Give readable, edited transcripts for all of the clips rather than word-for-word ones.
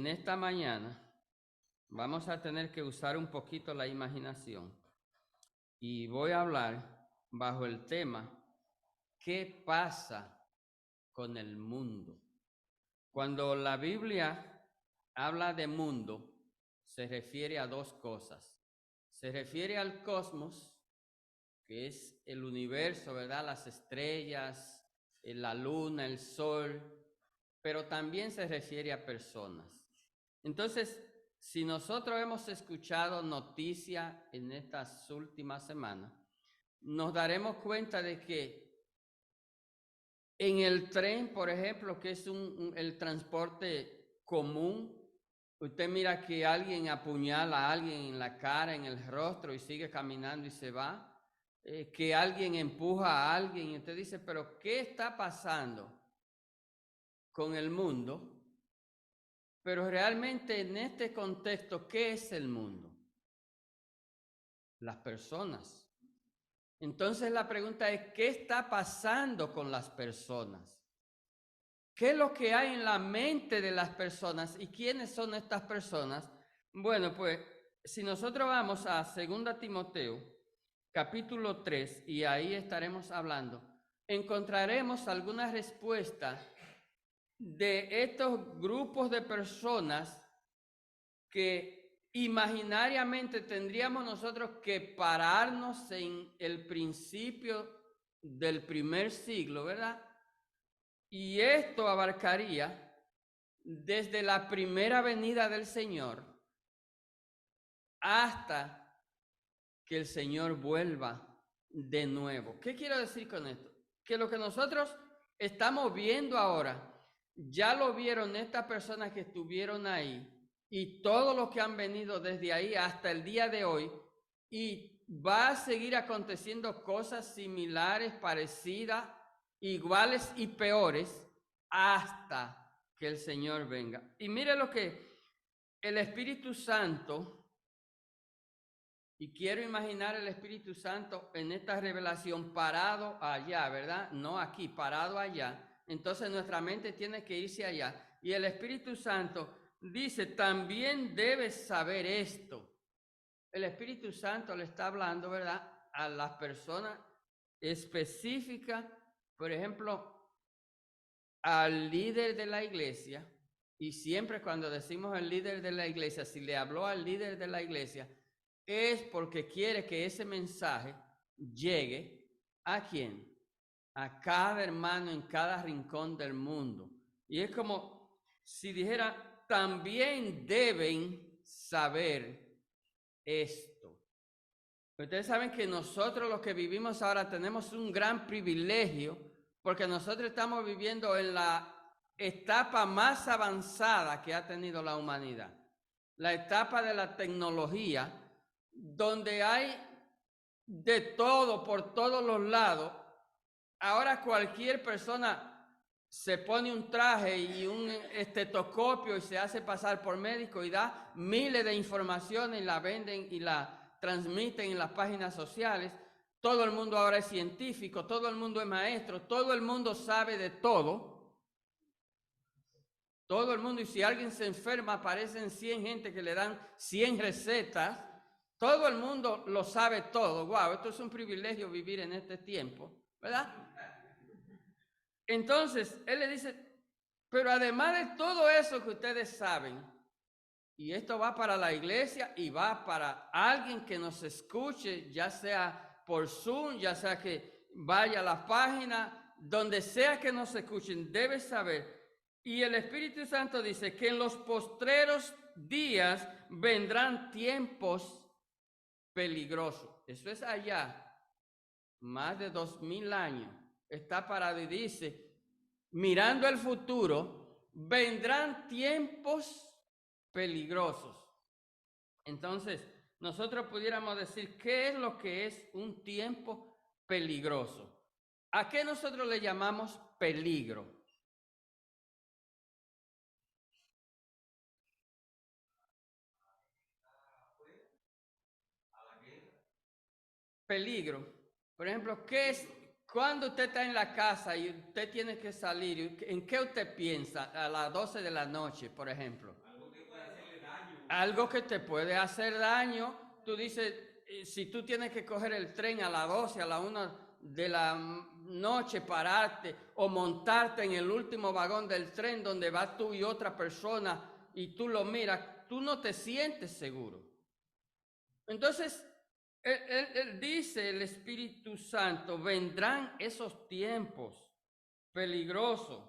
esta mañana vamos a tener que usar un poquito la imaginación y voy a hablar bajo el tema ¿qué pasa con el mundo? Cuando la Biblia habla de mundo, se refiere a dos cosas. Se refiere al cosmos, que es el universo, ¿verdad? Las estrellas, la luna, el sol, pero también se refiere a personas. Entonces, si nosotros hemos escuchado noticias en estas últimas semanas, nos daremos cuenta de que en el tren, por ejemplo, que es el transporte común, usted mira que alguien apuñala a alguien en la cara, en el rostro y sigue caminando y se va. Que alguien empuja a alguien y usted dice, pero ¿qué está pasando con el mundo? Pero realmente en este contexto, ¿qué es el mundo? Las personas. Entonces la pregunta es, ¿qué está pasando con las personas? ¿Qué es lo que hay en la mente de las personas y quiénes son estas personas? Bueno, pues si nosotros vamos a 2 Timoteo, capítulo 3, y ahí estaremos hablando, encontraremos algunas respuestas de estos grupos de personas que imaginariamente tendríamos nosotros que pararnos en el principio del primer siglo, ¿verdad? Y esto abarcaría desde la primera venida del Señor hasta que el Señor vuelva de nuevo. ¿Qué quiero decir con esto? Que lo que nosotros estamos viendo ahora, ya lo vieron estas personas que estuvieron ahí y todos los que han venido desde ahí hasta el día de hoy, y va a seguir aconteciendo cosas similares, parecidas, iguales y peores hasta que el Señor venga. Y mire lo que el Espíritu Santo, y quiero imaginar el Espíritu Santo en esta revelación parado allá, ¿verdad? No aquí, parado allá. Entonces nuestra mente tiene que irse allá. Y el Espíritu Santo dice, también debes saber esto. El Espíritu Santo le está hablando, ¿verdad? A las personas específicas, por ejemplo, al líder de la iglesia. Y siempre cuando decimos el líder de la iglesia, si le habló al líder de la iglesia, es porque quiere que ese mensaje llegue ¿a quién? A cada hermano en cada rincón del mundo. Y es como si dijera, también deben saber esto. Ustedes saben que nosotros los que vivimos ahora tenemos un gran privilegio porque nosotros estamos viviendo en la etapa más avanzada que ha tenido la humanidad. La etapa de la tecnología, donde hay de todo por todos los lados. Ahora cualquier persona se pone un traje y un estetoscopio y se hace pasar por médico y da miles de informaciones y la venden y la transmiten en las páginas sociales. Todo el mundo ahora es científico, todo el mundo es maestro, todo el mundo sabe de todo. Todo el mundo, y si alguien se enferma, aparecen 100 gente que le dan 100 recetas. Todo el mundo lo sabe todo. Wow, esto es un privilegio vivir en este tiempo, ¿verdad? Entonces, él le dice, pero además de todo eso que ustedes saben, y esto va para la iglesia y va para alguien que nos escuche, ya sea por Zoom, ya sea que vaya a la página, donde sea que nos escuchen, debe saber. Y el Espíritu Santo dice que en los postreros días vendrán tiempos peligrosos. Eso es allá, más de 2000 años. Está parado y dice, mirando el futuro, vendrán tiempos peligrosos. Entonces, nosotros pudiéramos decir, ¿qué es lo que es un tiempo peligroso? ¿A qué nosotros le llamamos peligro? Peligro. Por ejemplo, ¿qué es cuando usted está en la casa y usted tiene que salir? ¿En qué usted piensa a las 12 de la noche, por ejemplo? algo que te puede hacer daño. Tú dices, si tú tienes que coger el tren a las 12, a la 1 de la noche, pararte o montarte en el último vagón del tren donde vas tú y otra persona y tú lo miras, tú no te sientes seguro. Entonces, él dice, el Espíritu Santo, vendrán esos tiempos peligrosos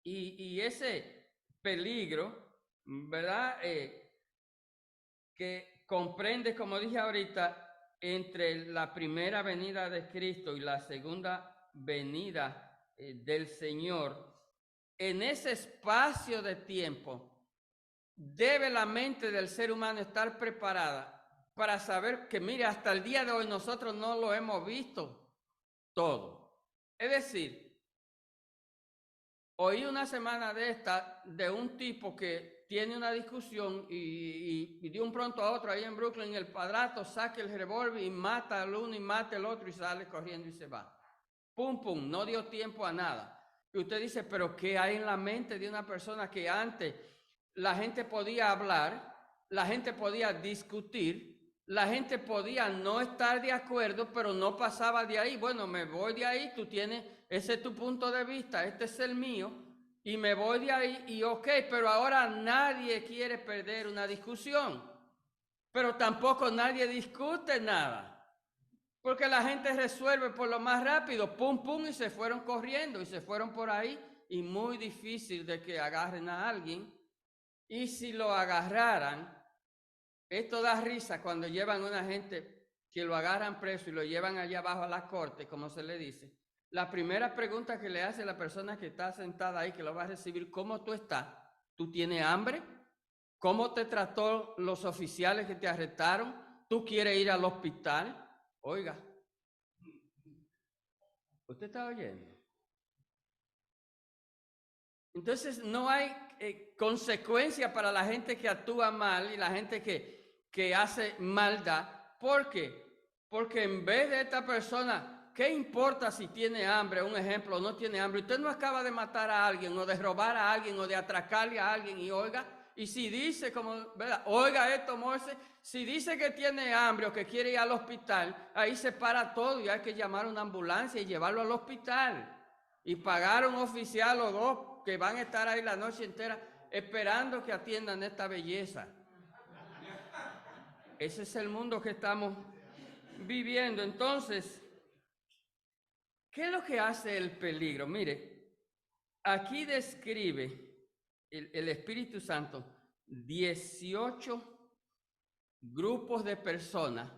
y ese peligro, ¿verdad? Que comprende, como dije ahorita, entre la primera venida de Cristo y la segunda venida del Señor, en ese espacio de tiempo, debe la mente del ser humano estar preparada para saber que, mire, hasta el día de hoy nosotros no lo hemos visto todo. Es decir, oí una semana de esta de un tipo que tiene una discusión y de un pronto a otro ahí en Brooklyn el padrastro saca el revólver y mata al uno y mata al otro y sale corriendo y se va. Pum, pum, no dio tiempo a nada. Y usted dice, pero ¿qué hay en la mente de una persona que antes la gente podía hablar, la gente podía discutir, la gente podía no estar de acuerdo, pero no pasaba de ahí? Bueno, me voy de ahí, tú tienes, ese es tu punto de vista, este es el mío, y me voy de ahí y ok, pero ahora nadie quiere perder una discusión, pero tampoco nadie discute nada. Porque la gente resuelve por lo más rápido, pum, pum, y se fueron corriendo y se fueron por ahí. Y muy difícil de que agarren a alguien. Y si lo agarraran, esto da risa cuando llevan a una gente que lo agarran preso y lo llevan allá abajo a la corte, como se le dice. La primera pregunta que le hace la persona que está sentada ahí, que lo va a recibir, ¿cómo tú estás? ¿Tú tienes hambre? ¿Cómo te trató los oficiales que te arrestaron? ¿Tú quieres ir al hospital? Oiga, ¿usted está oyendo? Entonces no hay consecuencia para la gente que actúa mal y la gente que hace maldad. ¿Por qué? Porque en vez de esta persona, ¿qué importa si tiene hambre? Un ejemplo, no tiene hambre. Usted no acaba de matar a alguien o de robar a alguien o de atracarle a alguien y oiga, y si dice, como, ¿verdad? Oiga esto, Moisés, si dice que tiene hambre o que quiere ir al hospital, ahí se para todo y hay que llamar a una ambulancia y llevarlo al hospital. Y pagar a un oficial o dos que van a estar ahí la noche entera esperando que atiendan esta belleza. Ese es el mundo que estamos viviendo. Entonces, ¿qué es lo que hace el peligro? Mire, aquí describe el Espíritu Santo 18 grupos de personas,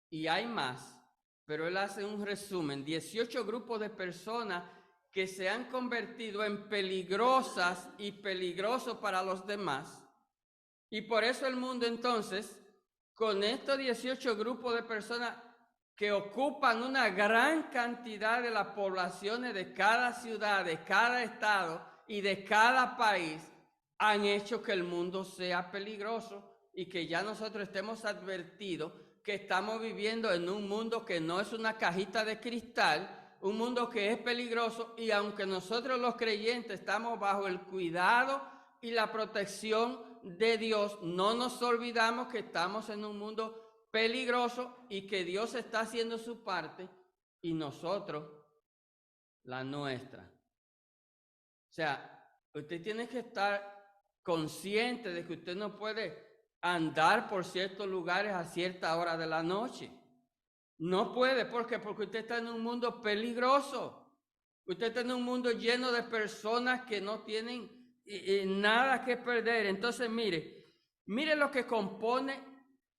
y hay más, pero él hace un resumen, 18 grupos de personas que se han convertido en peligrosas y peligrosos para los demás. Y por eso el mundo entonces, con estos 18 grupos de personas que ocupan una gran cantidad de las poblaciones de cada ciudad, de cada estado y de cada país, han hecho que el mundo sea peligroso y que ya nosotros estemos advertidos que estamos viviendo en un mundo que no es una cajita de cristal, un mundo que es peligroso, y aunque nosotros los creyentes estamos bajo el cuidado y la protección de Dios, no nos olvidamos que estamos en un mundo peligroso y que Dios está haciendo su parte y nosotros la nuestra. O sea, usted tiene que estar consciente de que usted no puede andar por ciertos lugares a cierta hora de la noche. No puede, ¿por qué? Porque usted está en un mundo peligroso. Usted está en un mundo lleno de personas que no tienen nada que perder. Entonces, mire lo que compone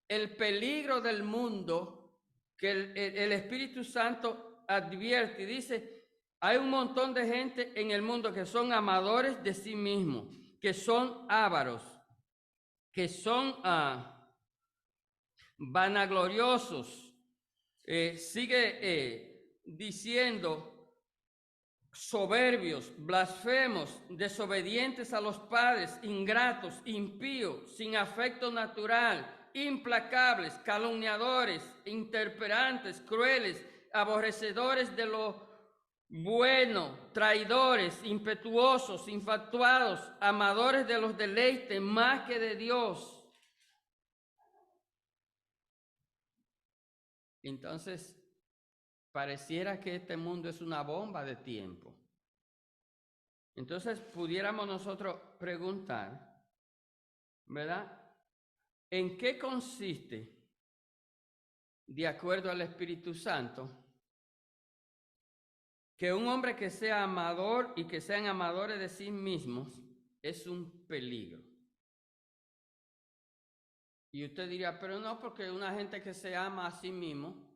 el peligro del mundo que el Espíritu Santo advierte y dice: hay un montón de gente en el mundo que son amadores de sí mismos, que son ávaros, que son vanagloriosos. Sigue diciendo: soberbios, blasfemos, desobedientes a los padres, ingratos, impíos, sin afecto natural, implacables, calumniadores, intemperantes, crueles, aborrecedores de lo Bueno, traidores, impetuosos, infatuados, amadores de los deleites más que de Dios. Entonces, pareciera que este mundo es una bomba de tiempo. Entonces, pudiéramos nosotros preguntar, ¿verdad? ¿En qué consiste, de acuerdo al Espíritu Santo, que un hombre que sea amador y que sean amadores de sí mismos es un peligro? Y usted diría, pero no, porque una gente que se ama a sí mismo,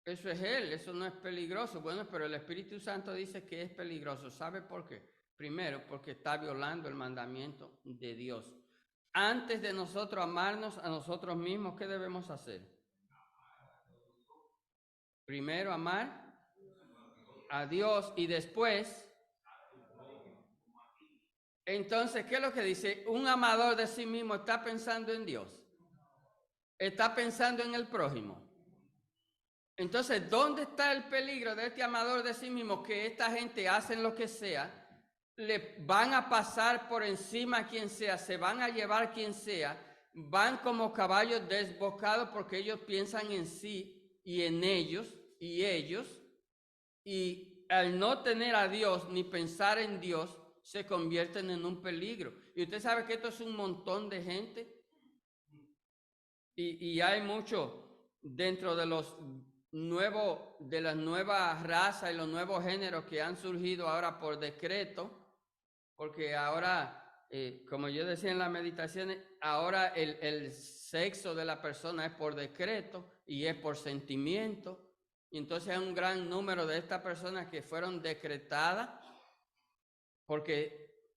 eso es él, eso no es peligroso. Bueno, pero el Espíritu Santo dice que es peligroso. ¿Sabe por qué? Primero, porque está violando el mandamiento de Dios. Antes de nosotros amarnos a nosotros mismos, ¿qué debemos hacer? Primero amar a Dios y después... Entonces, ¿qué es lo que dice? Un amador de sí mismo está pensando en Dios. Está pensando en el prójimo. Entonces, ¿dónde está el peligro de este amador de sí mismo? Que esta gente hacen lo que sea, le van a pasar por encima a quien sea, se van a llevar quien sea, van como caballos desbocados porque ellos piensan en sí y en ellos, y al no tener a Dios ni pensar en Dios, se convierten en un peligro. Y usted sabe que esto es un montón de gente, y hay mucho dentro de de las nuevas razas y los nuevos géneros que han surgido ahora por decreto, porque ahora, como yo decía en las meditaciones, ahora el sexo de la persona es por decreto y es por sentimiento, y entonces hay un gran número de estas personas que fueron decretadas porque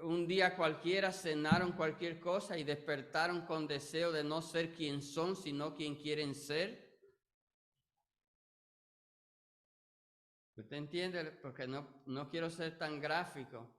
un día cualquiera cenaron cualquier cosa y despertaron con deseo de no ser quien son, sino quien quieren ser. ¿Usted entiende? Porque no quiero ser tan gráfico.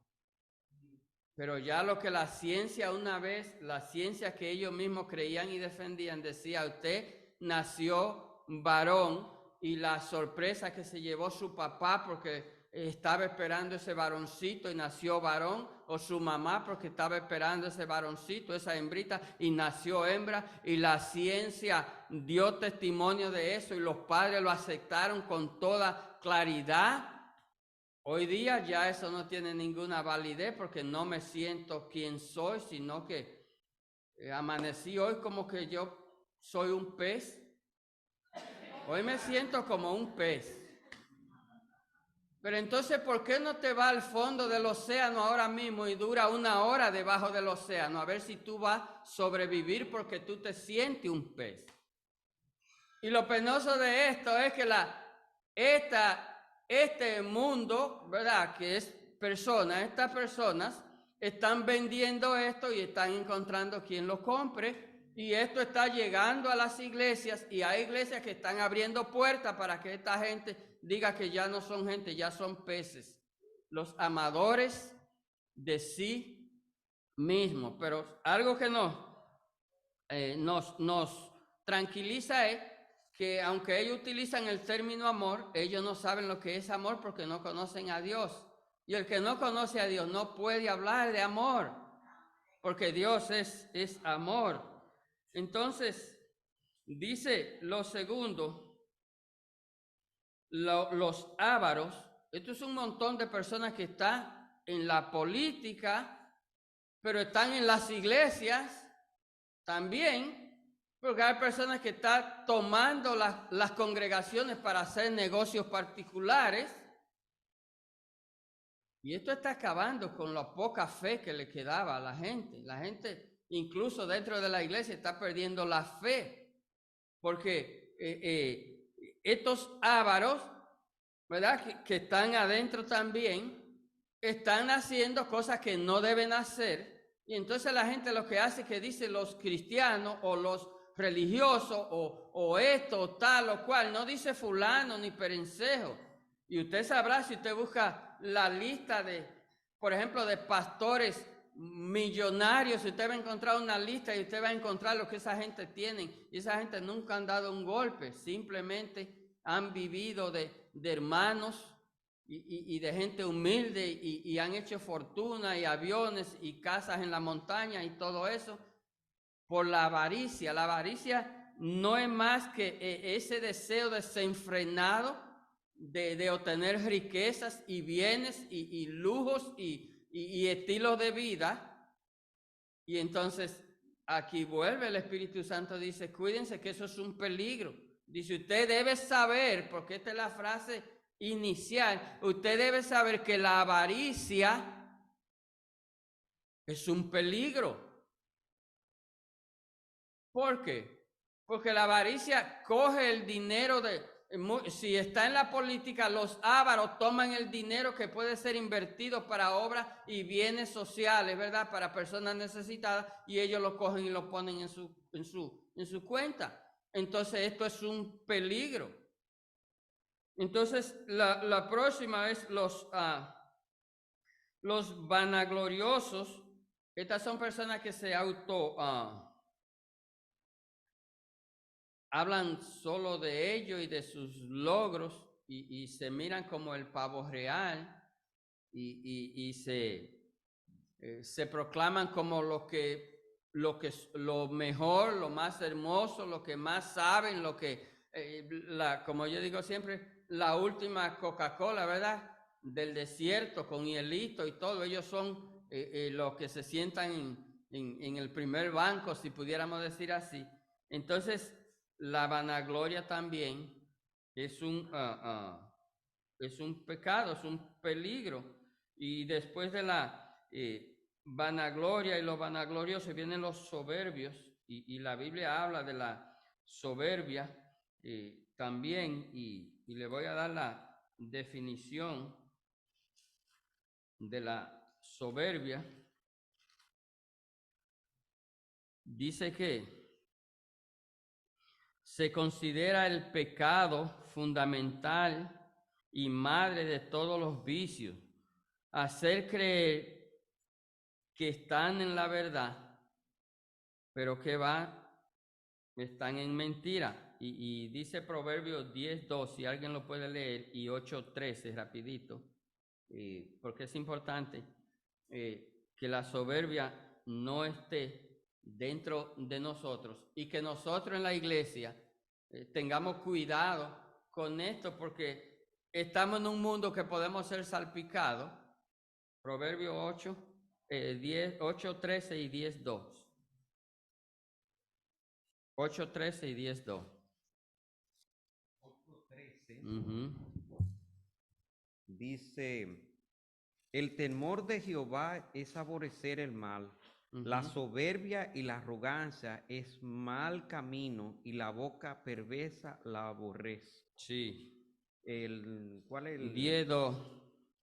Pero ya lo que la ciencia una vez, la ciencia que ellos mismos creían y defendían, decía, usted nació varón, y la sorpresa que se llevó su papá porque estaba esperando ese varoncito y nació varón, o su mamá porque estaba esperando ese varoncito, esa hembrita, y nació hembra, y la ciencia dio testimonio de eso y los padres lo aceptaron con toda claridad. Hoy día ya eso no tiene ninguna validez porque no me siento quien soy, sino que amanecí hoy como que yo soy un pez. Hoy me siento como un pez. Pero entonces, ¿por qué no te vas al fondo del océano ahora mismo y dura 1 hora debajo del océano? A ver si tú vas a sobrevivir porque tú te sientes un pez. Y lo penoso de esto es que este mundo, ¿verdad? Que es estas personas están vendiendo esto y están encontrando quien lo compre, y esto está llegando a las iglesias, y hay iglesias que están abriendo puertas para que esta gente diga que ya no son gente, ya son peces, los amadores de sí mismos. Pero algo que nos tranquiliza es que aunque ellos utilizan el término amor, ellos no saben lo que es amor porque no conocen a Dios. Y el que no conoce a Dios no puede hablar de amor, porque Dios es amor. Entonces, dice lo segundo, los ávaros. Esto es un montón de personas que están en la política, pero están en las iglesias también. Porque hay personas que están tomando las congregaciones para hacer negocios particulares. Y esto está acabando con la poca fe que le quedaba a la gente. La gente, incluso dentro de la iglesia, está perdiendo la fe. Porque estos ávaros, ¿verdad? Que están adentro también, están haciendo cosas que no deben hacer. Y entonces la gente lo que hace es que dice los cristianos o los religioso o esto o tal o cual, no dice fulano ni perencejo. Y usted sabrá, si usted busca la lista por ejemplo, de pastores millonarios, si usted va a encontrar una lista y usted va a encontrar lo que esa gente tiene, y esa gente nunca han dado un golpe, simplemente han vivido de hermanos y de gente humilde y han hecho fortuna y aviones y casas en la montaña y todo eso por la avaricia. La avaricia no es más que ese deseo desenfrenado de obtener riquezas y bienes y lujos y estilos de vida. Y entonces aquí vuelve el Espíritu Santo, dice, cuídense que eso es un peligro. Dice, usted debe saber, porque esta es la frase inicial, usted debe saber que la avaricia es un peligro. ¿Por qué? Porque la avaricia coge el dinero si está en la política, los ávaros toman el dinero que puede ser invertido para obras y bienes sociales, ¿verdad? Para personas necesitadas, y ellos lo cogen y lo ponen en su cuenta. Entonces esto es un peligro. Entonces la próxima es los vanagloriosos. Estas son personas que se hablan solo de ellos y de sus logros y se miran como el pavo real y se proclaman como lo mejor, lo más hermoso, lo que más saben, como yo digo siempre, la última Coca-Cola, ¿verdad? Del desierto con hielito y todo. Ellos son los que se sientan en el primer banco, si pudiéramos decir así. Entonces, la vanagloria también es un pecado, es un peligro. Y después de la vanagloria y los vanagloriosos vienen los soberbios. Y la Biblia habla de la soberbia también. Y le voy a dar la definición de la soberbia. Dice que se considera el pecado fundamental y madre de todos los vicios, hacer creer que están en la verdad, pero que están en mentira. Y dice Proverbios 10:2, si alguien lo puede leer, y 8:13, rapidito, porque es importante que la soberbia no esté dentro de nosotros y que nosotros en la iglesia tengamos cuidado con esto, porque estamos en un mundo que podemos ser salpicados. Proverbios 8:13 y 10:2. 8:13 y 10:2. 8:13 dice, el temor de Jehová es aborrecer el mal, la soberbia y la arrogancia es mal camino y la boca perversa la aborrece. Sí. ¿Cuál es el? 10:2.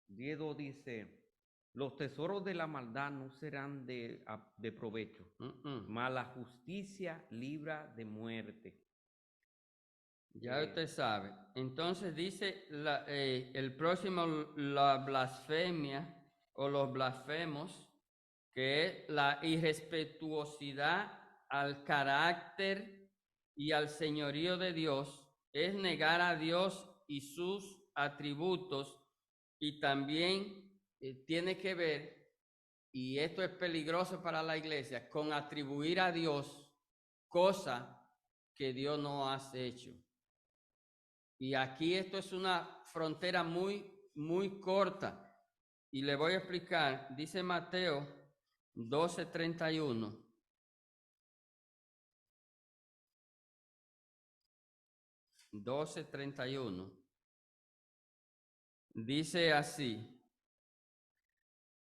10:2 dice, los tesoros de la maldad no serán de provecho, mas la justicia libra de muerte. Ya usted sabe. Entonces dice el próximo, la blasfemia o los blasfemos, que es la irrespetuosidad al carácter y al señorío de Dios, es negar a Dios y sus atributos, y también tiene que ver, y esto es peligroso para la iglesia, con atribuir a Dios cosas que Dios no ha hecho. Y aquí esto es una frontera muy, muy corta. Y le voy a explicar. Dice Mateo 12:31. Dice así: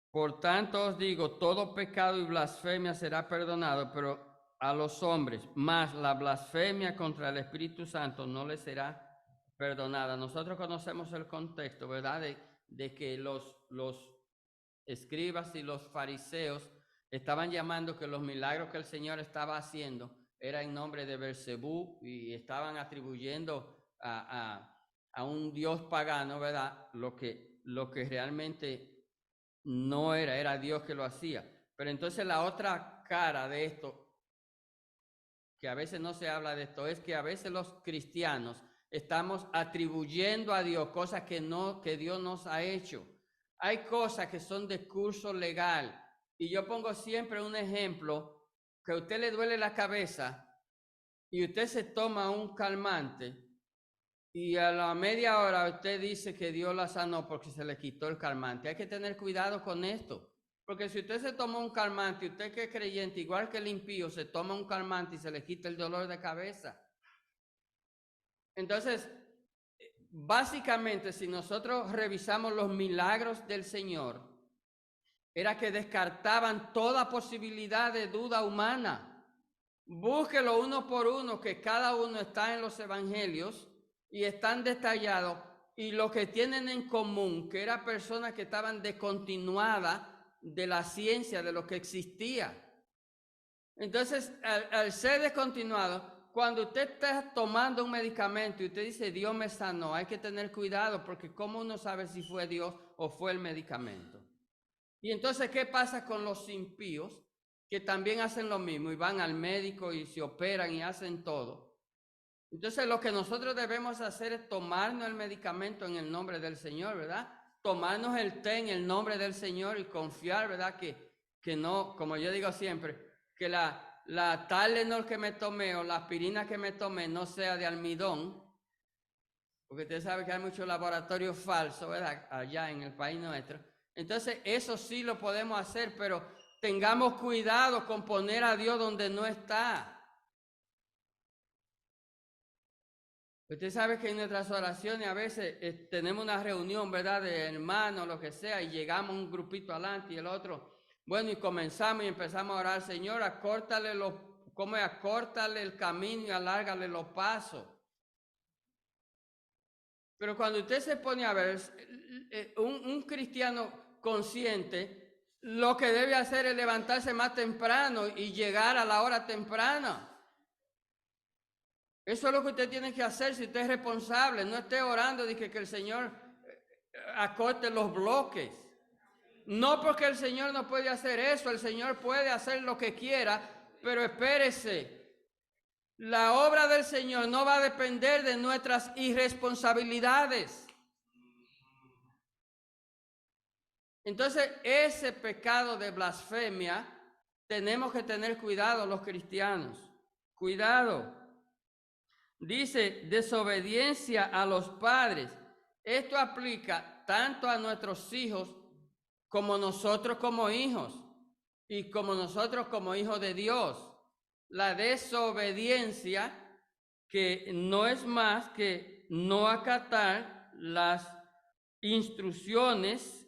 por tanto os digo, todo pecado y blasfemia será perdonado, pero a los hombres, más la blasfemia contra el Espíritu Santo no les será perdonada. Nosotros conocemos el contexto, ¿verdad? De que los escribas y los fariseos estaban llamando que los milagros que el Señor estaba haciendo era en nombre de Belcebú, y estaban atribuyendo a un dios pagano, ¿verdad? Lo que realmente no era Dios que lo hacía. Pero entonces la otra cara de esto, que a veces no se habla de esto, es que a veces los cristianos estamos atribuyendo a Dios cosas que Dios nos ha hecho. Hay cosas que son de curso legal. Y yo pongo siempre un ejemplo, que a usted le duele la cabeza y usted se toma un calmante y a la media hora usted dice que Dios la sanó porque se le quitó el calmante. Hay que tener cuidado con esto. Porque si usted se toma un calmante, usted que es creyente, igual que el impío, se toma un calmante y se le quita el dolor de cabeza. Entonces, básicamente, si nosotros revisamos los milagros del Señor, era que descartaban toda posibilidad de duda humana. Búsquelo uno por uno, que cada uno está en los evangelios y están detallados. Y lo que tienen en común, que eran personas que estaban descontinuadas de la ciencia, de lo que existía. Entonces, al ser descontinuado, cuando usted está tomando un medicamento y usted dice, Dios me sanó, hay que tener cuidado, porque ¿cómo uno sabe si fue Dios o fue el medicamento? Y entonces, ¿qué pasa con los impíos? Que también hacen lo mismo y van al médico y se operan y hacen todo. Entonces, lo que nosotros debemos hacer es tomarnos el medicamento en el nombre del Señor, ¿verdad? Tomarnos el té en el nombre del Señor y confiar, ¿verdad? Que no, como yo digo siempre, que la Tylenol que me tomé o la aspirina que me tomé no sea de almidón, porque usted sabe que hay muchos laboratorios falsos, ¿verdad? Allá en el país nuestro. Entonces, eso sí lo podemos hacer, pero tengamos cuidado con poner a Dios donde no está. Usted sabe que en nuestras oraciones a veces tenemos una reunión, ¿verdad? De hermanos, lo que sea, y llegamos un grupito adelante y el otro. Bueno, y comenzamos y empezamos a orar, Señor, acórtale el camino y alárgale los pasos. Pero cuando usted se pone a ver, un cristiano consciente, lo que debe hacer es levantarse más temprano y llegar a la hora temprana. Eso es lo que usted tiene que hacer si usted es responsable. No esté orando de que el Señor acorte los bloques. No porque el Señor no puede hacer eso, el Señor puede hacer lo que quiera, pero espérese. La obra del Señor no va a depender de nuestras irresponsabilidades. Entonces, ese pecado de blasfemia, tenemos que tener cuidado los cristianos. Cuidado. Dice, desobediencia a los padres. Esto aplica tanto a nuestros hijos como nosotros como hijos y como nosotros como hijos de Dios. La desobediencia, que no es más que no acatar las instrucciones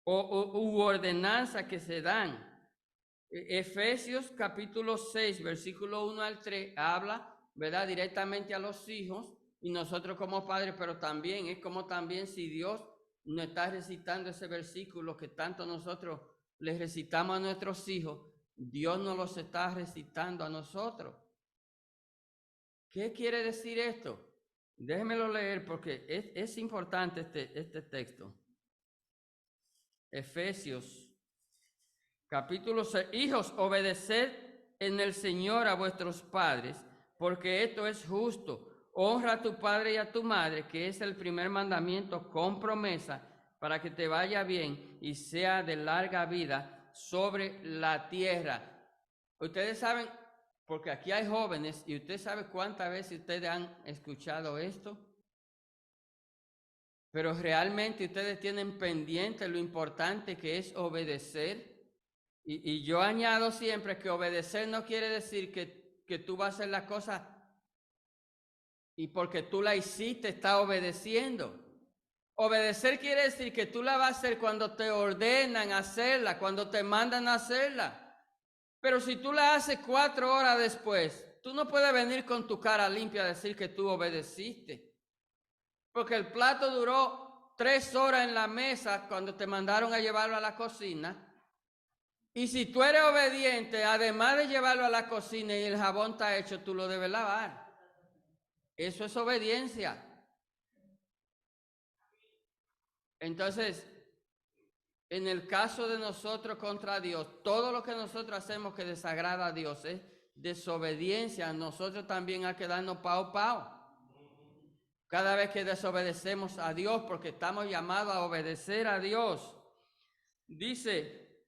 u ordenanzas que se dan. Efesios capítulo 6, versículo 1 al 3, habla, ¿verdad?, directamente a los hijos y nosotros como padres, pero también es como también si Dios nos está recitando ese versículo que tanto nosotros les recitamos a nuestros hijos, Dios nos los está recitando a nosotros. ¿Qué quiere decir esto? Déjenmelo leer porque es importante este texto. Efesios capítulo 6. Hijos, obedeced en el Señor a vuestros padres, porque esto es justo. Honra a tu padre y a tu madre, que es el primer mandamiento con promesa, para que te vaya bien y sea de larga vida sobre la tierra. Ustedes saben, porque aquí hay jóvenes, y usted sabe cuántas veces ustedes han escuchado esto, pero realmente ustedes tienen pendiente lo importante que es obedecer. Y yo añado siempre que obedecer no quiere decir que tú vas a hacer la cosa y porque tú la hiciste está obedeciendo. Obedecer quiere decir que tú la vas a hacer cuando te ordenan hacerla, cuando te mandan a hacerla. Pero si tú la haces 4 horas después, tú no puedes venir con tu cara limpia a decir que tú obedeciste. Porque el plato duró 3 horas en la mesa cuando te mandaron a llevarlo a la cocina. Y si tú eres obediente, además de llevarlo a la cocina y el jabón está hecho, tú lo debes lavar. Eso es obediencia. Entonces, en el caso de nosotros contra Dios, todo lo que nosotros hacemos que desagrada a Dios es desobediencia. Nosotros también hay que darnos pao. cada vez que desobedecemos a Dios, porque estamos llamados a obedecer a Dios. Dice,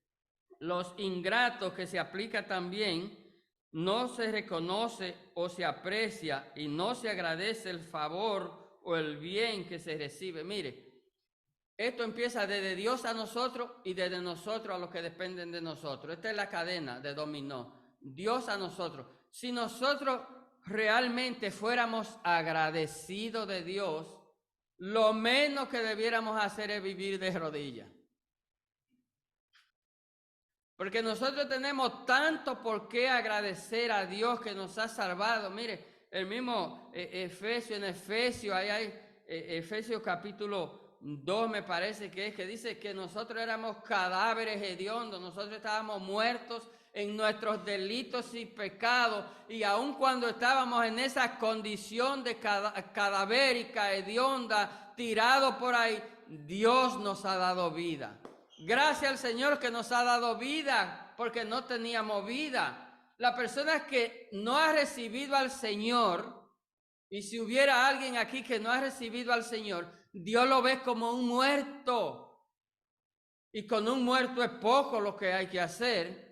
los ingratos, que se aplica también, no se reconoce o se aprecia y no se agradece el favor o el bien que se recibe. Mire, esto empieza desde Dios a nosotros y desde nosotros a los que dependen de nosotros. Esta es la cadena de dominó. Dios a nosotros. Si nosotros realmente fuéramos agradecidos de Dios, lo menos que debiéramos hacer es vivir de rodillas. Porque nosotros tenemos tanto por qué agradecer a Dios que nos ha salvado. Mire, el mismo Efesios, ahí hay Efesios capítulo 2 me parece que es, que dice que nosotros éramos cadáveres hediondos, nosotros estábamos muertos en nuestros delitos y pecados, y aun cuando estábamos en esa condición de cadavérica, hedionda, tirado por ahí, Dios nos ha dado vida. Gracias al Señor que nos ha dado vida, porque no teníamos vida. La persona que no ha recibido al Señor, y si hubiera alguien aquí que no ha recibido al Señor, Dios lo ve como un muerto. Y con un muerto es poco lo que hay que hacer,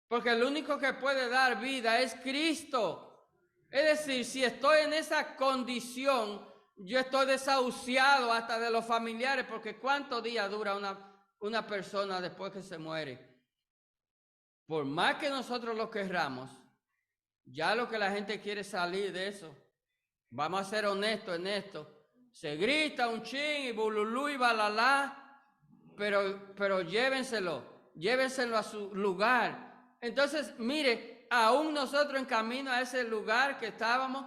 porque el único que puede dar vida es Cristo. Es decir, si estoy en esa condición, yo estoy desahuciado hasta de los familiares, porque ¿cuántos días dura una persona después que se muere? Por más que nosotros lo querramos, ya lo que la gente quiere salir de eso. Vamos a ser honestos en esto. Se grita un chin y bululú y balalá, pero llévenselo a su lugar. Entonces, mire, aún nosotros en camino a ese lugar que estábamos,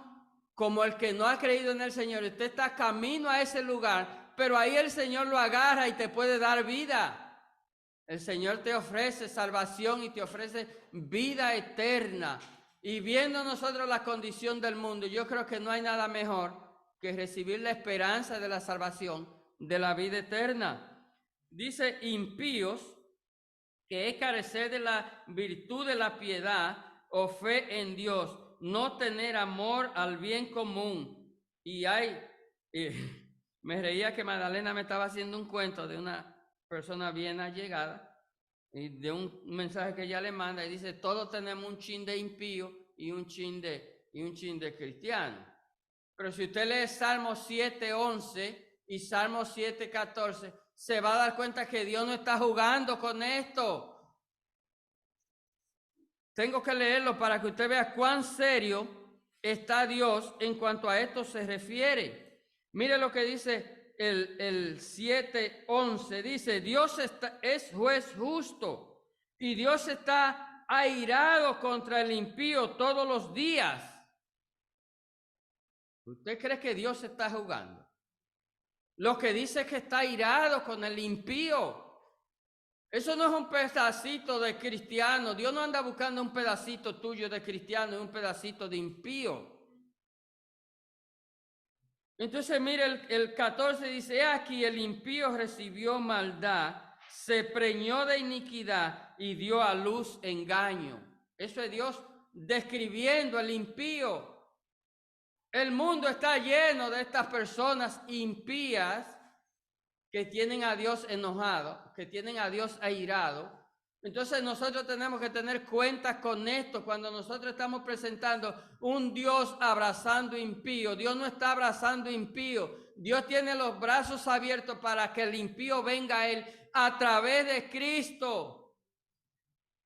como el que no ha creído en el Señor, usted está camino a ese lugar, pero ahí el Señor lo agarra y te puede dar vida. El Señor te ofrece salvación y te ofrece vida eterna. Y viendo nosotros la condición del mundo, yo creo que no hay nada mejor que recibir la esperanza de la salvación, de la vida eterna. Dice impíos, que es carecer de la virtud de la piedad o fe en Dios, no tener amor al bien común. Y me reía que Magdalena me estaba haciendo un cuento de una persona bien allegada, y de un mensaje que ella le manda, y dice, todos tenemos un chin de impío y un chin de cristiano. Pero si usted lee Salmo 7:11 y Salmo 7:14, se va a dar cuenta que Dios no está jugando con esto. Tengo que leerlo para que usted vea cuán serio está Dios en cuanto a esto se refiere. Mire lo que dice el 7:11, dice, Dios es juez justo y Dios está airado contra el impío todos los días. ¿Usted cree que Dios está jugando? Lo que dice es que está airado con el impío. Eso no es un pedacito de cristiano. Dios no anda buscando un pedacito tuyo de cristiano y un pedacito de impío. Entonces mire el 14 dice, aquí el impío recibió maldad, se preñó de iniquidad y dio a luz engaño. Eso es Dios describiendo al impío. El mundo está lleno de estas personas impías que tienen a Dios enojado, que tienen a Dios airado. Entonces nosotros tenemos que tener cuentas con esto cuando nosotros estamos presentando un Dios abrazando impío. Dios no está abrazando impío. Dios tiene los brazos abiertos para que el impío venga a Él a través de Cristo.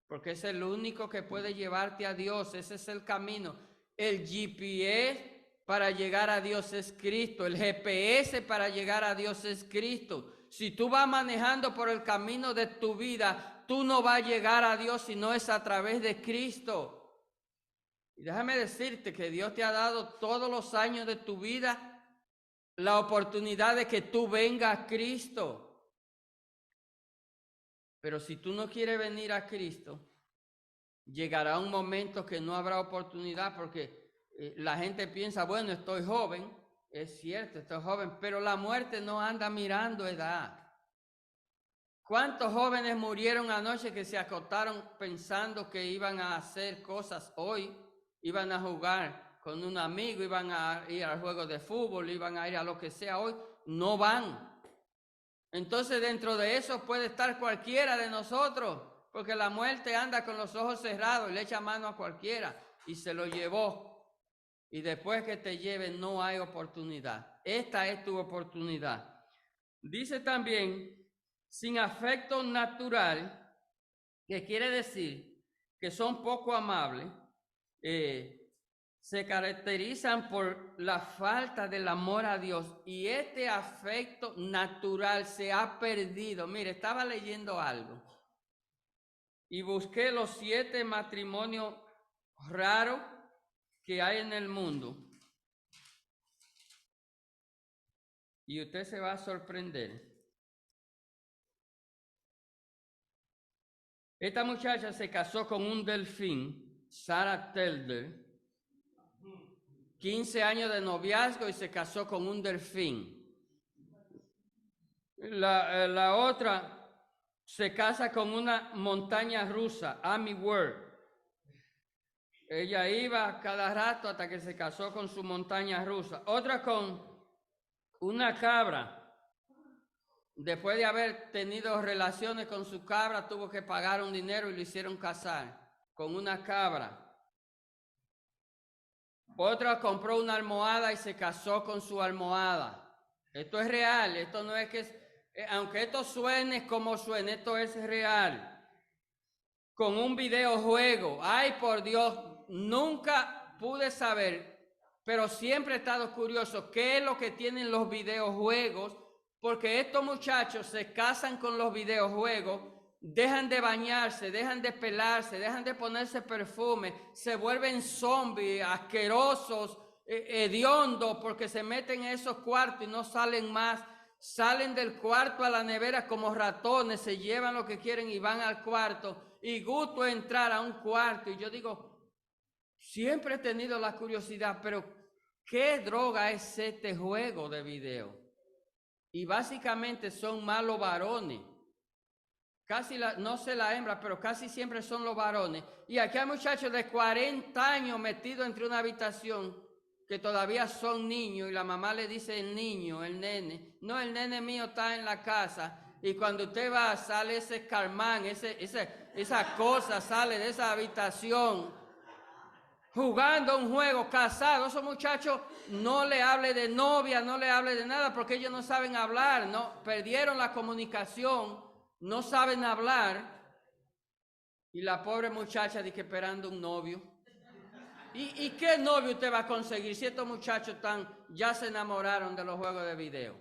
Porque es el único que puede llevarte a Dios. Ese es el camino. El GPS para llegar a Dios es Cristo. El GPS para llegar a Dios es Cristo. Si tú vas manejando por el camino de tu vida, tú no vas a llegar a Dios si no es a través de Cristo. Y déjame decirte que Dios te ha dado todos los años de tu vida la oportunidad de que tú vengas a Cristo. Pero si tú no quieres venir a Cristo, llegará un momento que no habrá oportunidad porque la gente piensa, bueno, estoy joven, es cierto, estoy joven, pero la muerte no anda mirando edad. ¿Cuántos jóvenes murieron anoche que se acostaron pensando que iban a hacer cosas hoy, iban a jugar con un amigo, iban a ir al juego de fútbol, iban a ir a lo que sea hoy, no van. Entonces dentro de eso puede estar cualquiera de nosotros, porque la muerte anda con los ojos cerrados y le echa mano a cualquiera y se lo llevó. Y después que te lleve no hay oportunidad. Esta es tu oportunidad. Dice también, sin afecto natural, que quiere decir que son poco amables, se caracterizan por la falta del amor a Dios, y este afecto natural se ha perdido. Mire, estaba leyendo algo y busqué los 7 matrimonios raros que hay en el mundo, y usted se va a sorprender. Esta muchacha se casó con un delfín, Sarah Telder, 15 años de noviazgo y se casó con un delfín. La otra se casa con una montaña rusa, Amy Ward. Ella iba cada rato hasta que se casó con su montaña rusa. Otra con una cabra. Después de haber tenido relaciones con su cabra, tuvo que pagar un dinero y lo hicieron casar con una cabra. Otra compró una almohada y se casó con su almohada. Esto es real, esto no es que, aunque esto suene como suene, esto es real. Con un videojuego, ay por Dios, nunca pude saber, pero siempre he estado curioso qué es lo que tienen los videojuegos, porque estos muchachos se casan con los videojuegos, dejan de bañarse, dejan de pelarse, dejan de ponerse perfume, se vuelven zombies, asquerosos, hediondos, porque se meten en esos cuartos y no salen más. Salen del cuarto a la nevera como ratones, se llevan lo que quieren y van al cuarto. Y gusto entrar a un cuarto. Y yo digo, siempre he tenido la curiosidad, pero ¿qué droga es este juego de video? Y básicamente son malos varones. Casi no sé la hembra, pero casi siempre son los varones. Y aquí hay muchachos de 40 años metidos entre una habitación que todavía son niños, y la mamá le dice el niño, el nene. No, el nene mío está en la casa. Y cuando usted va, sale ese carmán, esa cosa sale de esa habitación jugando un juego, casado. Esos muchachos, no le hable de novia, no le hable de nada, porque ellos no saben hablar, no, perdieron la comunicación, no saben hablar. Y la pobre muchacha dice que esperando un novio. ¿Y qué novio usted va a conseguir si estos muchachos ya se enamoraron de los juegos de video?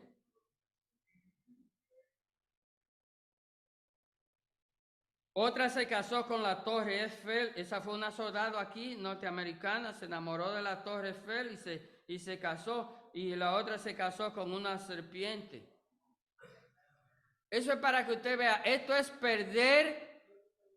Otra se casó con la Torre Eiffel. Esa fue una soldado aquí, norteamericana, se enamoró de la Torre Eiffel y se casó. Y la otra se casó con una serpiente. Eso es para que usted vea, esto es perder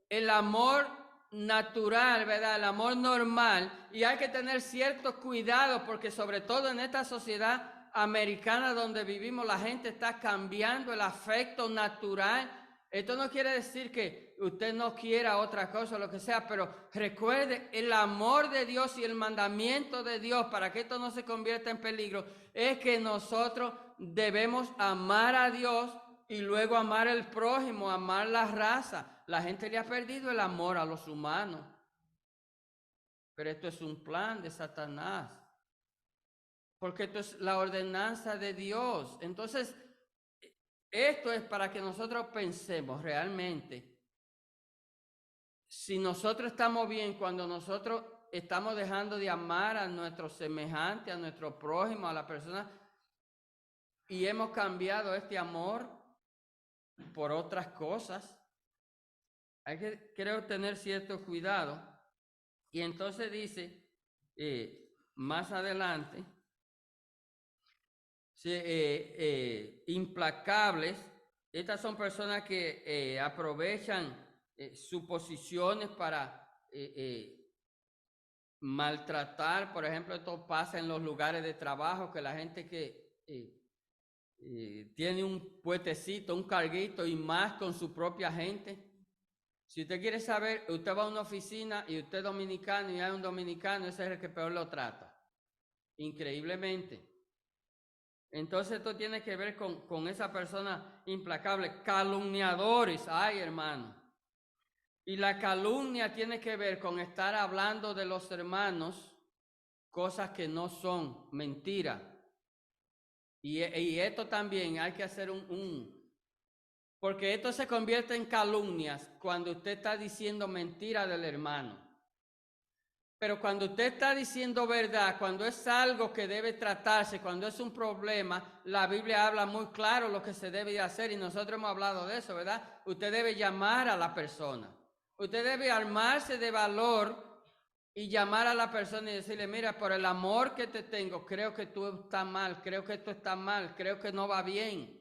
el amor natural, ¿verdad? El amor normal. Y hay que tener cierto cuidado, porque sobre todo en esta sociedad americana donde vivimos, la gente está cambiando el afecto natural. Esto no quiere decir que usted no quiera otra cosa, lo que sea, pero recuerde, el amor de Dios y el mandamiento de Dios, para que esto no se convierta en peligro, es que nosotros debemos amar a Dios y luego amar al prójimo, amar la raza. La gente le ha perdido el amor a los humanos. Pero esto es un plan de Satanás, porque esto es la ordenanza de Dios. Entonces, esto es para que nosotros pensemos realmente si nosotros estamos bien cuando nosotros estamos dejando de amar a nuestro semejante, a nuestro prójimo, a la persona, y hemos cambiado este amor por otras cosas. Hay que, creo, tener cierto cuidado. Y entonces dice, más adelante, implacables. Estas son personas que aprovechan sus posiciones para maltratar. Por ejemplo, esto pasa en los lugares de trabajo, que la gente que tiene un puestecito, un carguito y más con su propia gente. Si usted quiere saber, usted va a una oficina y usted es dominicano y hay un dominicano, ese es el que peor lo trata. increíblemente. Entonces esto tiene que ver con esa persona implacable. Calumniadores, ay hermano. Y la calumnia tiene que ver con estar hablando de los hermanos cosas que no son, mentira. Y esto también hay que hacer porque esto se convierte en calumnias cuando usted está diciendo mentira del hermano. Pero cuando usted está diciendo verdad, cuando es algo que debe tratarse, cuando es un problema, la Biblia habla muy claro lo que se debe hacer y nosotros hemos hablado de eso, ¿verdad? Usted debe llamar a la persona. Usted debe armarse de valor y llamar a la persona y decirle, mira, por el amor que te tengo, creo que tú estás mal, creo que esto está mal, creo que no va bien.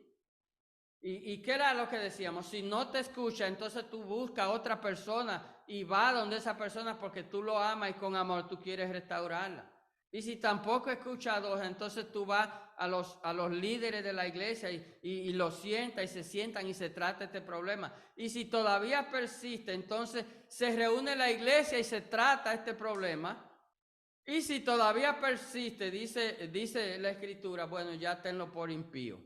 ¿Y qué era lo que decíamos? Si no te escucha, entonces tú buscas a otra persona y va donde esa persona porque tú lo amas y con amor tú quieres restaurarla. Y si tampoco escucha a dos, entonces tú vas a los líderes de la iglesia y los sientas y se sientan y se trata este problema. Y si todavía persiste, entonces se reúne la iglesia y se trata este problema. Y si todavía persiste, dice la escritura, bueno, ya tenlo por impío.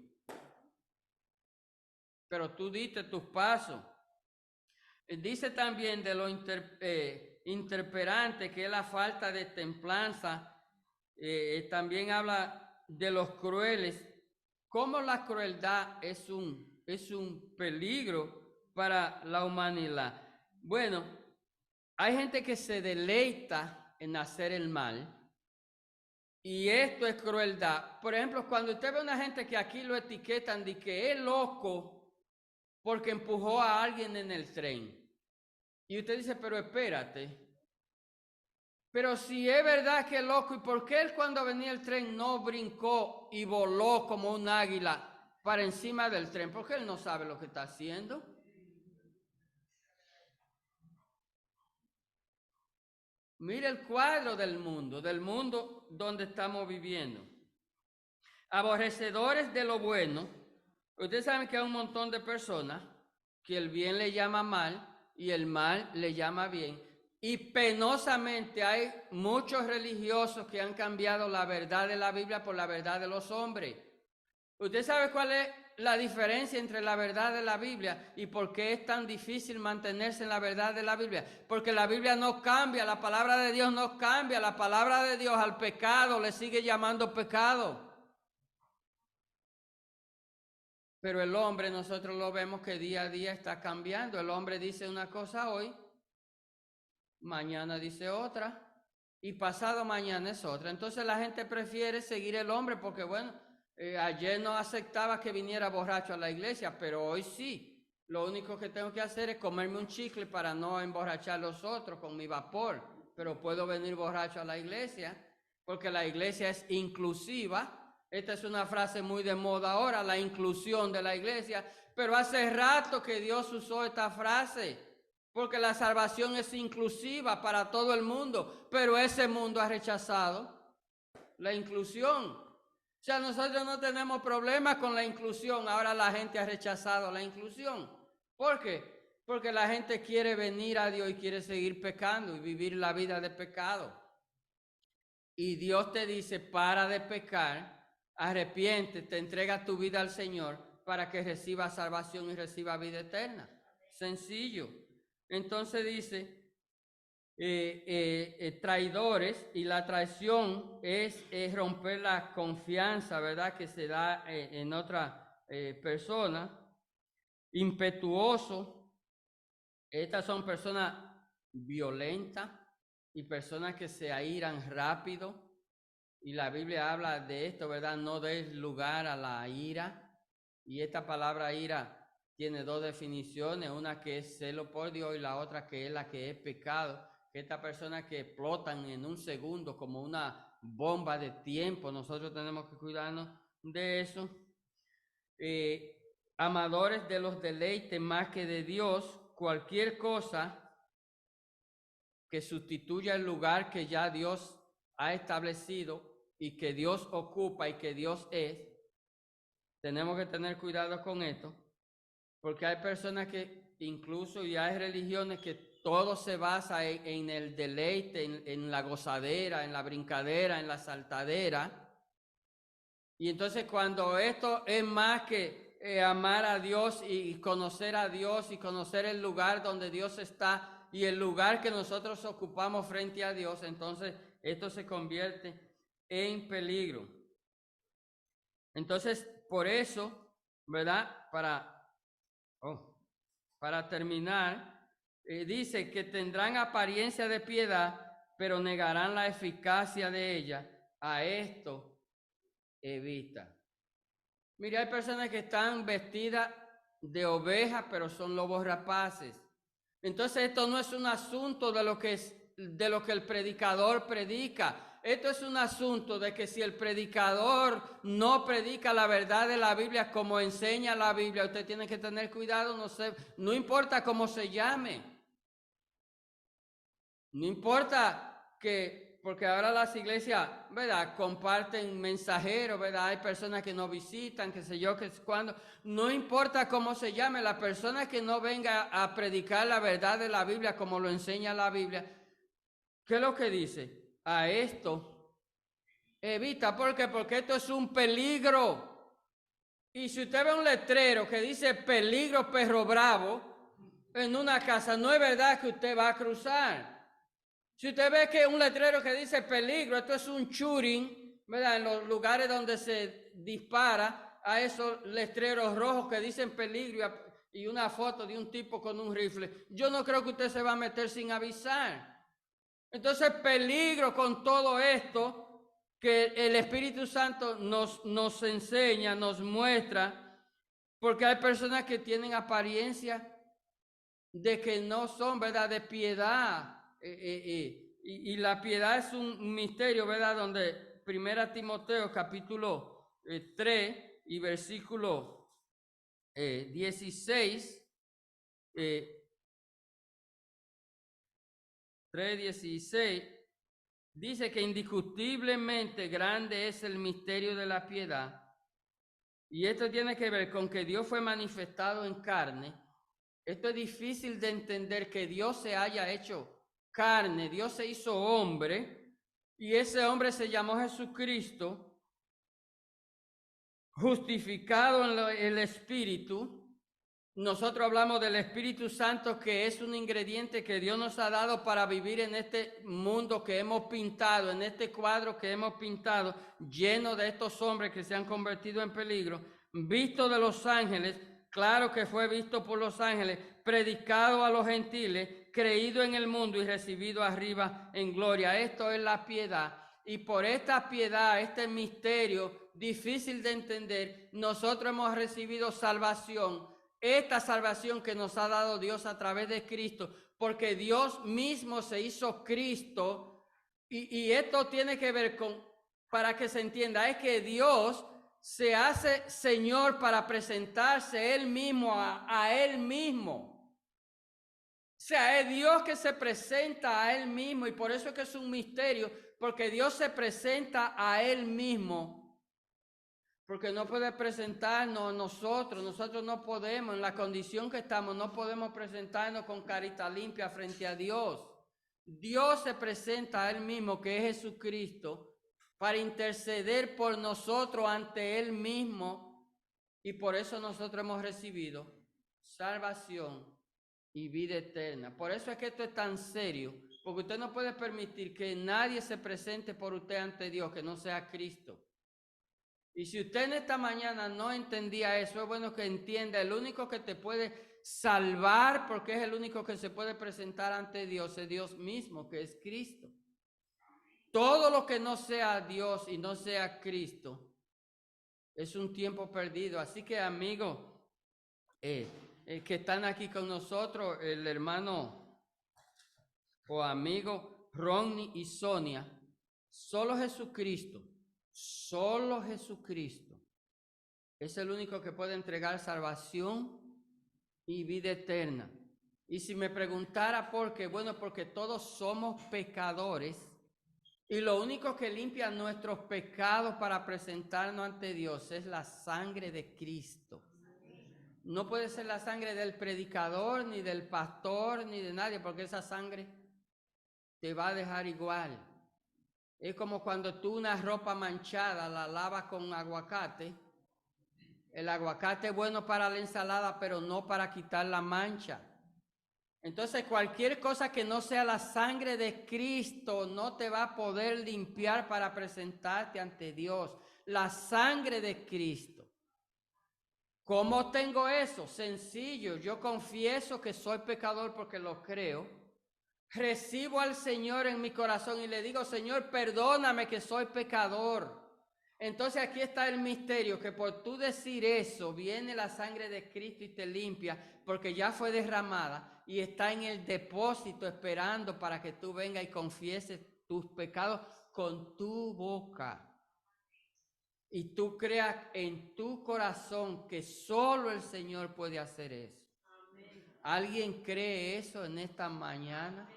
Pero tú diste tus pasos. Dice también de lo interperante, que es la falta de templanza. También habla de los crueles. Cómo la crueldad es un peligro para la humanidad. Bueno, hay gente que se deleita en hacer el mal. Y esto es crueldad. Por ejemplo, cuando usted ve a una gente que aquí lo etiquetan de que es loco porque empujó a alguien en el tren. Y usted dice, pero espérate. Pero si es verdad que es loco, ¿y por qué él cuando venía el tren no brincó y voló como un águila para encima del tren? Porque él no sabe lo que está haciendo. Mire el cuadro del mundo donde estamos viviendo. Aborrecedores de lo bueno. Ustedes saben que hay un montón de personas que el bien le llama mal y el mal le llama bien. Y penosamente hay muchos religiosos que han cambiado la verdad de la Biblia por la verdad de los hombres. ¿Usted sabe cuál es la diferencia entre la verdad de la Biblia y por qué es tan difícil mantenerse en la verdad de la Biblia? Porque la Biblia no cambia, la palabra de Dios no cambia, la palabra de Dios al pecado le sigue llamando pecado. Pero el hombre, nosotros lo vemos que día a día está cambiando. El hombre dice una cosa hoy, mañana dice otra y pasado mañana es otra. Entonces la gente prefiere seguir el hombre porque, bueno, ayer no aceptaba que viniera borracho a la iglesia, pero hoy sí. Lo único que tengo que hacer es comerme un chicle para no emborrachar a los otros con mi vapor, pero puedo venir borracho a la iglesia porque la iglesia es inclusiva. Esta es una frase muy de moda ahora, la inclusión de la iglesia, pero hace rato que Dios usó esta frase, porque la salvación es inclusiva para todo el mundo, pero ese mundo ha rechazado la inclusión. O sea, nosotros no tenemos problemas con la inclusión, ahora la gente ha rechazado la inclusión. ¿Por qué? Porque la gente quiere venir a Dios y quiere seguir pecando y vivir la vida de pecado. Y Dios te dice, para de pecar, arrepiente, te entrega tu vida al Señor para que reciba salvación y reciba vida eterna. Sencillo. Entonces dice, traidores, y la traición es romper la confianza, ¿verdad? Que se da en otra persona. Impetuoso, estas son personas violentas y personas que se airan rápido. Y la Biblia habla de esto, ¿verdad? No des lugar a la ira. Y esta palabra ira tiene dos definiciones, una que es celo por Dios y la otra que es la que es pecado. Que estas personas que explotan en un segundo como una bomba de tiempo, nosotros tenemos que cuidarnos de eso. Amadores de los deleites más que de Dios, cualquier cosa que sustituya el lugar que ya Dios ha establecido y que Dios ocupa y que Dios es, tenemos que tener cuidado con esto, porque hay personas que incluso, y hay religiones que todo se basa en el deleite, en la gozadera, en la brincadera, en la saltadera. Y entonces cuando esto es más que amar a Dios y conocer a Dios y conocer el lugar donde Dios está y el lugar que nosotros ocupamos frente a Dios, entonces esto se convierte en peligro. Entonces, por eso, ¿verdad? Para terminar, dice que tendrán apariencia de piedad, pero negarán la eficacia de ella. A esto evita. Mira, hay personas que están vestidas de ovejas, pero son lobos rapaces. Entonces esto no es un asunto de lo que el predicador predica. Esto es un asunto de que si el predicador no predica la verdad de la Biblia como enseña la Biblia, usted tiene que tener cuidado, no importa cómo se llame. No importa porque ahora las iglesias, ¿verdad?, comparten mensajeros, ¿verdad? Hay personas que no visitan, qué sé yo, que es cuando. No importa cómo se llame, la persona que no venga a predicar la verdad de la Biblia como lo enseña la Biblia, ¿qué es lo que dice? A esto evita, ¿por qué? Porque esto es un peligro. Y si usted ve un letrero que dice peligro perro bravo en una casa, no es verdad que usted va a cruzar. Si usted ve que un letrero que dice peligro, esto es un shooting, ¿verdad? En los lugares donde se dispara a esos letreros rojos que dicen peligro y una foto de un tipo con un rifle, yo no creo que usted se va a meter sin avisar. Entonces, peligro con todo esto que el Espíritu Santo nos enseña, nos muestra, porque hay personas que tienen apariencia de que no son, ¿verdad?, de piedad. Y la piedad es un misterio, ¿verdad? Donde 1 Timoteo capítulo 3 y versículo 16, 3:16, dice que indiscutiblemente grande es el misterio de la piedad. Y esto tiene que ver con que Dios fue manifestado en carne. Esto es difícil de entender, que Dios se haya hecho carne, Dios se hizo hombre, y ese hombre se llamó Jesucristo, justificado en el Espíritu. Nosotros hablamos del Espíritu Santo, que es un ingrediente que Dios nos ha dado para vivir en este mundo que hemos pintado, en este cuadro que hemos pintado, lleno de estos hombres que se han convertido en peligro, visto de los ángeles. Claro que fue visto por los ángeles, predicado a los gentiles, creído en el mundo y recibido arriba en gloria. Esto es la piedad. Y por esta piedad, este misterio difícil de entender, nosotros hemos recibido salvación. Esta salvación que nos ha dado Dios a través de Cristo, porque Dios mismo se hizo Cristo. Y esto tiene que ver con, para que se entienda, es que Dios se hace Señor para presentarse Él mismo a Él mismo. O sea, es Dios que se presenta a Él mismo, y por eso es que es un misterio, porque Dios se presenta a Él mismo, porque no puede presentarnos nosotros no podemos, en la condición que estamos, no podemos presentarnos con carita limpia frente a Dios. Dios se presenta a Él mismo, que es Jesucristo, para interceder por nosotros ante Él mismo, y por eso nosotros hemos recibido salvación y vida eterna. Por eso es que esto es tan serio, porque usted no puede permitir que nadie se presente por usted ante Dios que no sea Cristo. Y si usted en esta mañana no entendía eso, es bueno que entienda, el único que te puede salvar, porque es el único que se puede presentar ante Dios, es Dios mismo, que es Cristo. Todo lo que no sea Dios y no sea Cristo es un tiempo perdido. Así que, amigos que están aquí con nosotros, el hermano o amigo Ronnie y Sonia, solo Jesucristo es el único que puede entregar salvación y vida eterna. Y si me preguntara por qué, bueno, porque todos somos pecadores, y lo único que limpia nuestros pecados para presentarnos ante Dios es la sangre de Cristo. No puede ser la sangre del predicador, ni del pastor, ni de nadie, porque esa sangre te va a dejar igual. Es como cuando tú una ropa manchada la lavas con aguacate. El aguacate es bueno para la ensalada, pero no para quitar la mancha. Entonces, cualquier cosa que no sea la sangre de Cristo no te va a poder limpiar para presentarte ante Dios. La sangre de Cristo. ¿Cómo tengo eso? Sencillo. Yo confieso que soy pecador porque lo creo. Recibo al Señor en mi corazón y le digo, Señor, perdóname que soy pecador. Entonces aquí está el misterio, que por tú decir eso, viene la sangre de Cristo y te limpia, porque ya fue derramada y está en el depósito esperando para que tú vengas y confieses tus pecados con tu boca. Y tú creas en tu corazón que solo el Señor puede hacer eso. ¿Alguien cree eso en esta mañana?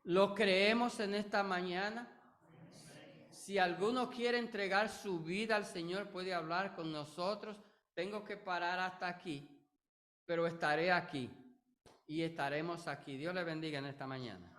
¿Lo creemos en esta mañana? Si alguno quiere entregar su vida al Señor, puede hablar con nosotros. Tengo que parar hasta aquí, pero estaré aquí y estaremos aquí. Dios le bendiga en esta mañana.